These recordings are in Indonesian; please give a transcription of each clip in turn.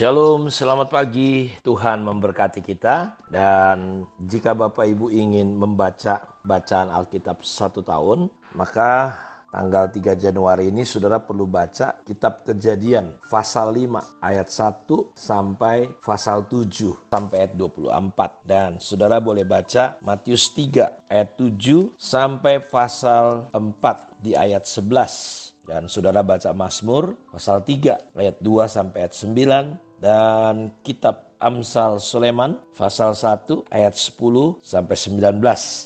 Shalom, selamat pagi. Tuhan memberkati kita. Dan jika Bapak Ibu ingin membaca bacaan Alkitab 1 tahun, maka tanggal 3 Januari ini saudara perlu baca kitab Kejadian pasal 5 ayat 1 sampai pasal 7 sampai ayat 24. Dan saudara boleh baca Matius 3 ayat 7 sampai pasal 4 di ayat 11. Dan saudara baca Mazmur pasal 3 ayat 2 sampai ayat 9 dan kitab Amsal Sulaiman pasal 1 ayat 10 sampai 19.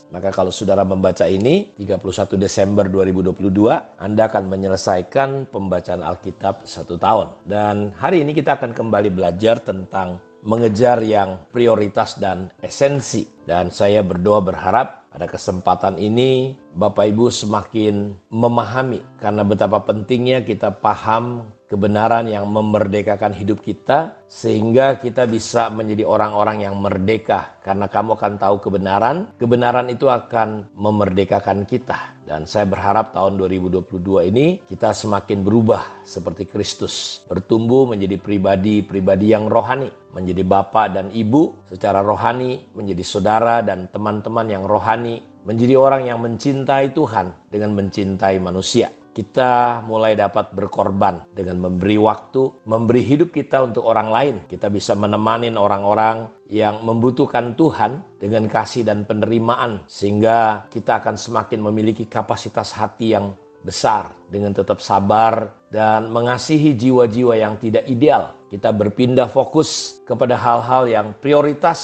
Maka kalau saudara membaca ini 31 Desember 2022, Anda akan menyelesaikan pembacaan Alkitab 1 tahun. Dan hari ini kita akan kembali belajar tentang mengejar yang prioritas dan esensi. Dan saya berdoa berharap pada kesempatan ini Bapak Ibu semakin memahami karena betapa pentingnya kita paham kebenaran yang memerdekakan hidup kita sehingga kita bisa menjadi orang-orang yang merdeka karena kamu akan tahu kebenaran itu akan memerdekakan kita. Dan saya berharap tahun 2022 ini kita semakin berubah seperti Kristus, bertumbuh menjadi pribadi yang rohani, menjadi bapak dan ibu secara rohani, menjadi saudara dan teman-teman yang rohani, menjadi orang yang mencintai Tuhan dengan mencintai manusia. Kita mulai dapat berkorban dengan memberi waktu, memberi hidup kita untuk orang lain. Kita bisa menemani orang-orang yang membutuhkan Tuhan dengan kasih dan penerimaan. Sehingga kita akan semakin memiliki kapasitas hati yang besar dengan tetap sabar dan mengasihi jiwa-jiwa yang tidak ideal. Kita berpindah fokus kepada hal-hal yang prioritas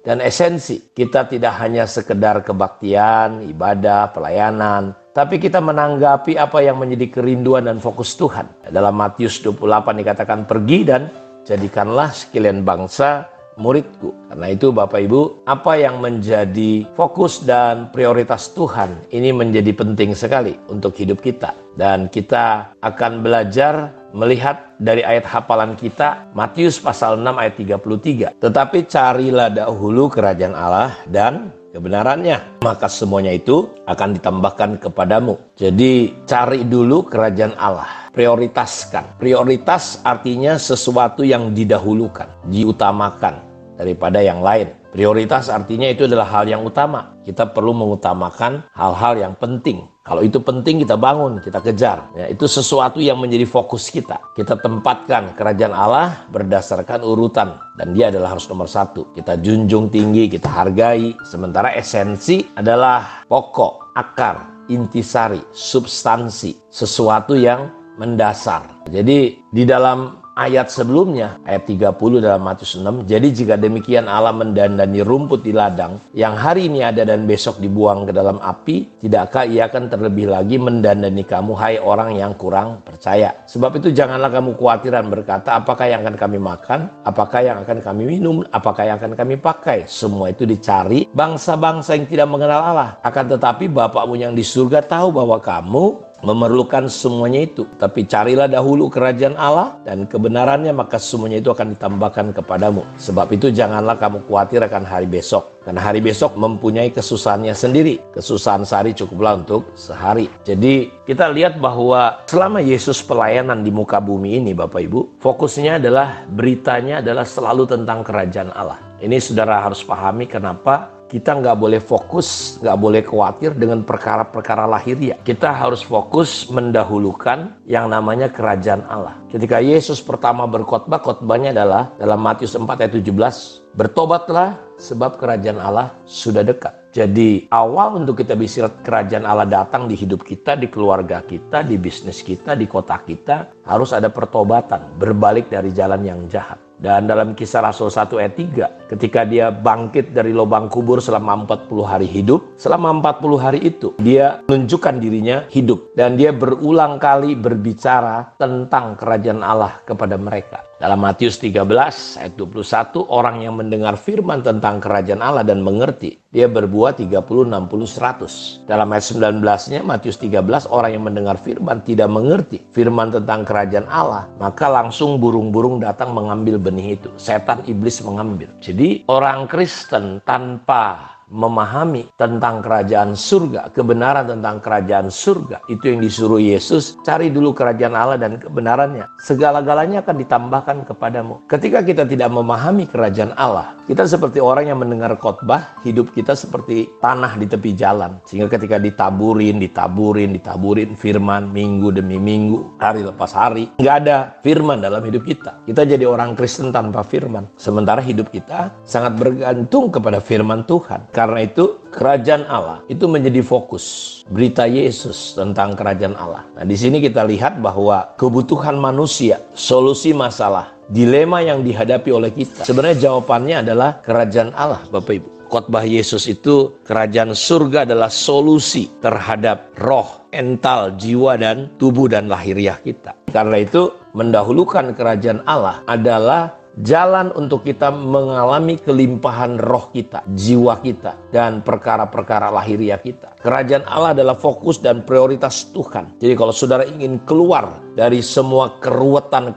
dan esensi. Kita tidak hanya sekedar kebaktian, ibadah, pelayanan, tapi kita menanggapi apa yang menjadi kerinduan dan fokus Tuhan. Dalam Matius 28 dikatakan, pergi dan jadikanlah sekalian bangsa muridku. Karena itu Bapak Ibu, apa yang menjadi fokus dan prioritas Tuhan ini menjadi penting sekali untuk hidup kita. Dan kita akan belajar melihat dari ayat hafalan kita Matius pasal 6 ayat 33. Tetapi carilah dahulu kerajaan Allah dan kebenarannya, maka semuanya itu akan ditambahkan kepadamu. Jadi cari dulu kerajaan Allah, prioritaskan. Prioritas artinya sesuatu yang didahulukan, diutamakan daripada yang lain. Prioritas artinya itu adalah hal yang utama. Kita perlu mengutamakan hal-hal yang penting. Kalau itu penting kita bangun, kita kejar. Ya, itu sesuatu yang menjadi fokus kita. Kita tempatkan kerajaan Allah berdasarkan urutan. Dan dia adalah harus nomor 1. Kita junjung tinggi, kita hargai. Sementara esensi adalah pokok, akar, intisari, substansi. Sesuatu yang mendasar. Jadi di dalam ayat sebelumnya, ayat 30 dalam Matius 6, jadi jika demikian Allah mendandani rumput di ladang, yang hari ini ada dan besok dibuang ke dalam api, tidakkah ia akan terlebih lagi mendandani kamu, hai orang yang kurang percaya? Sebab itu janganlah kamu khawatiran berkata, apakah yang akan kami makan, apakah yang akan kami minum, apakah yang akan kami pakai? Semua itu dicari bangsa-bangsa yang tidak mengenal Allah. Akan tetapi Bapakmu yang di surga tahu bahwa kamu memerlukan semuanya itu. Tapi carilah dahulu kerajaan Allah dan kebenarannya, maka semuanya itu akan ditambahkan kepadamu. Sebab itu janganlah kamu khawatir akan hari besok, karena hari besok mempunyai kesusahannya sendiri. Kesusahan sehari cukuplah untuk sehari. Jadi kita lihat bahwa selama Yesus pelayanan di muka bumi ini, Bapak Ibu, fokusnya adalah, beritanya adalah selalu tentang kerajaan Allah. Ini saudara harus pahami kenapa kita nggak boleh fokus, nggak boleh khawatir dengan perkara-perkara lahiriah. Kita harus fokus mendahulukan yang namanya kerajaan Allah. Ketika Yesus pertama berkhotbah, khotbahnya adalah dalam Matius 4 ayat 17. Bertobatlah sebab kerajaan Allah sudah dekat. Jadi awal untuk kita bisa kerajaan Allah datang di hidup kita, di keluarga kita, di bisnis kita, di kota kita, harus ada pertobatan, berbalik dari jalan yang jahat. Dan dalam Kisah Rasul 1 ayat 3, ketika dia bangkit dari lubang kubur selama 40 hari hidup, selama 40 hari itu dia menunjukkan dirinya hidup. Dan dia berulang kali berbicara tentang kerajaan Allah kepada mereka. Dalam Matius 13 ayat 21, orang yang mendengar firman tentang kerajaan Allah dan mengerti, dia berbuah 30, 60, 100. Dalam ayat 19-nya Matius 13, orang yang mendengar firman tidak mengerti firman tentang kerajaan Allah, maka langsung burung-burung datang mengambil benih itu. Setan iblis mengambil. Jadi orang Kristen tanpa memahami tentang kerajaan surga, kebenaran tentang kerajaan surga, itu yang disuruh Yesus, cari dulu kerajaan Allah dan kebenarannya. Segala-galanya akan ditambahkan kepadamu. Ketika kita tidak memahami kerajaan Allah, kita seperti orang yang mendengar khotbah, hidup kita seperti tanah di tepi jalan. Sehingga ketika ditaburin firman minggu demi minggu, hari lepas hari, nggak ada firman dalam hidup kita. Kita jadi orang Kristen tanpa firman. Sementara hidup kita sangat bergantung kepada firman Tuhan. Karena itu kerajaan Allah itu menjadi fokus berita Yesus tentang kerajaan Allah. Nah, di sini kita lihat bahwa kebutuhan manusia, solusi masalah, dilema yang dihadapi oleh kita, sebenarnya jawabannya adalah kerajaan Allah, Bapak Ibu. Khotbah Yesus itu, kerajaan surga adalah solusi terhadap roh, mental, jiwa, dan tubuh dan lahiriah kita. Karena itu, mendahulukan kerajaan Allah adalah jalan untuk kita mengalami kelimpahan roh kita, jiwa kita, dan perkara-perkara lahiriah kita. Kerajaan Allah adalah fokus dan prioritas Tuhan. Jadi kalau saudara ingin keluar dari semua keruwetan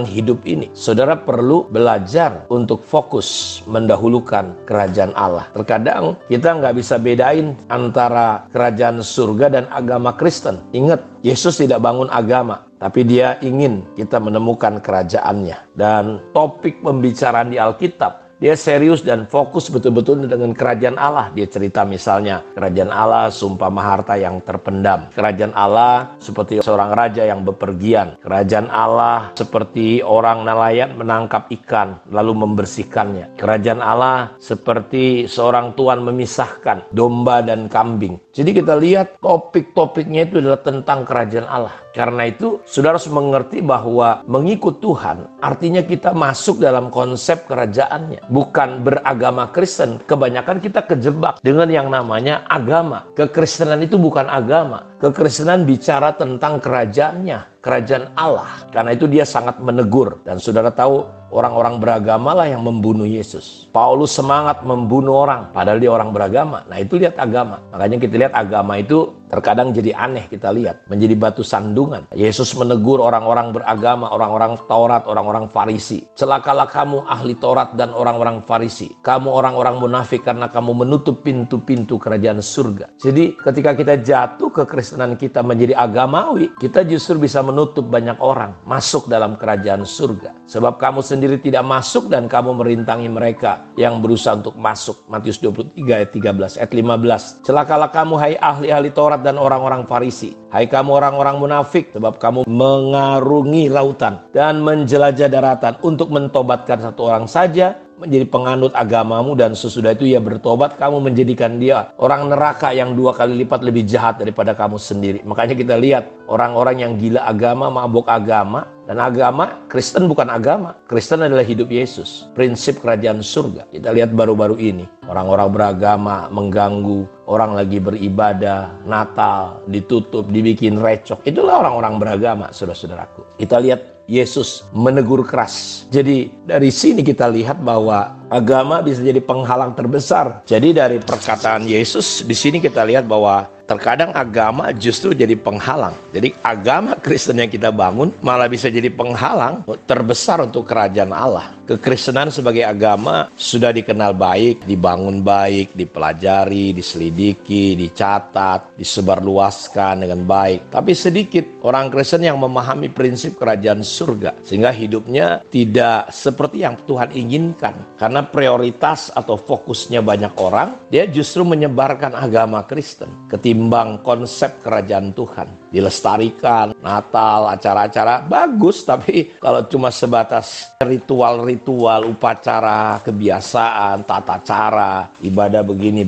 hidup ini, saudara perlu belajar untuk fokus mendahulukan kerajaan Allah. Terkadang kita nggak bisa bedain antara kerajaan surga dan agama Kristen. Ingat, Yesus tidak bangun agama, tapi dia ingin kita menemukan kerajaannya. Dan topik pembicaraan di Alkitab, dia serius dan fokus betul-betul dengan kerajaan Allah. Dia cerita misalnya, kerajaan Allah seumpama harta yang terpendam. Kerajaan Allah seperti seorang raja yang bepergian. Kerajaan Allah seperti orang nelayan menangkap ikan lalu membersihkannya. Kerajaan Allah seperti seorang tuan memisahkan domba dan kambing. Jadi kita lihat topik-topiknya itu adalah tentang kerajaan Allah. Karena itu, saudara harus mengerti bahwa mengikut Tuhan artinya kita masuk dalam konsep kerajaannya. Bukan beragama Kristen. Kebanyakan kita kejebak dengan yang namanya agama. Kekristenan itu bukan agama. Kekristenan bicara tentang kerajaannya, kerajaan Allah. Karena itu dia sangat menegur. Dan saudara tahu, orang-orang beragama lah yang membunuh Yesus. Paulus semangat membunuh orang, padahal dia orang beragama. Nah, itu lihat agama. Makanya kita lihat agama itu terkadang jadi aneh, kita lihat. Menjadi batu sandungan. Yesus menegur orang-orang beragama, orang-orang Taurat, orang-orang Farisi. Celakalah kamu ahli Taurat dan orang-orang Farisi. Kamu orang-orang munafik karena kamu menutup pintu-pintu kerajaan surga. Jadi ketika kita jatuh ke Kristenan kita menjadi agamawi, kita justru bisa menutup banyak orang masuk dalam kerajaan surga. Sebab kamu sendiri tidak masuk dan kamu merintangi mereka yang berusaha untuk masuk. Matius 23 ayat 13, ayat 15. Celakalah kamu hai ahli-ahli Taurat dan orang-orang Farisi. Hai kamu orang-orang munafik, sebab kamu mengarungi lautan dan menjelajah daratan untuk mentobatkan satu orang saja menjadi penganut agamamu, dan sesudah itu ia bertobat, kamu menjadikan dia orang neraka yang 2 kali lipat lebih jahat daripada kamu sendiri. Makanya kita lihat orang-orang yang gila agama, mabuk agama, dan agama Kristen bukan agama. Kristen adalah hidup Yesus, prinsip kerajaan surga. Kita lihat baru-baru ini orang-orang beragama mengganggu orang lagi beribadah, Natal ditutup, dibikin recoh. Itulah orang-orang beragama, saudara-saudaraku. Kita lihat Yesus menegur keras. Jadi dari sini kita lihat bahwa agama bisa jadi penghalang terbesar. Jadi dari perkataan Yesus di sini kita lihat bahwa terkadang agama justru jadi penghalang. Jadi agama Kristen yang kita bangun malah bisa jadi penghalang terbesar untuk kerajaan Allah. Kekristenan sebagai agama sudah dikenal baik, dibangun baik, dipelajari, diselidiki, dicatat, disebarluaskan dengan baik. Tapi sedikit orang Kristen yang memahami prinsip kerajaan surga, sehingga hidupnya tidak seperti yang Tuhan inginkan. Karena prioritas atau fokusnya banyak orang, dia justru menyebarkan agama Kristen ketimbang konsep kerajaan Tuhan. Dilestarikan, Natal, acara-acara bagus, tapi kalau cuma sebatas ritual-ritual, upacara, kebiasaan, tata cara, ibadah begini,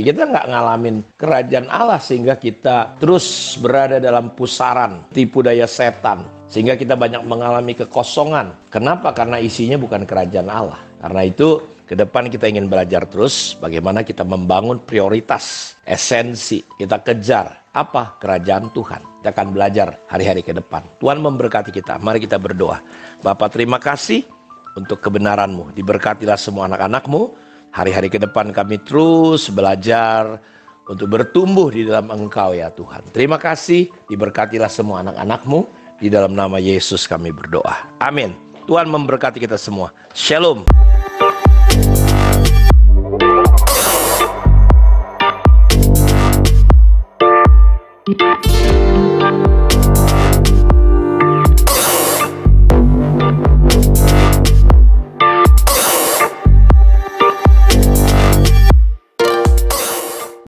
kita nggak ngalamin kerajaan Allah, sehingga kita terus berada dalam pusaran tipu daya setan, sehingga kita banyak mengalami kekosongan. Kenapa? Karena isinya bukan kerajaan Allah. Karena itu ke depan kita ingin belajar terus bagaimana kita membangun prioritas, esensi, kita kejar apa? Kerajaan Tuhan. Kita akan belajar hari-hari ke depan. Tuhan memberkati kita. Mari kita berdoa. Bapa, terima kasih untuk kebenaran-Mu. Diberkatilah semua anak-anak-Mu. Hari-hari ke depan kami terus belajar untuk bertumbuh di dalam Engkau ya Tuhan. Terima kasih. Diberkatilah semua anak-anak-Mu. Di dalam nama Yesus kami berdoa. Amin. Tuhan memberkati kita semua. Shalom.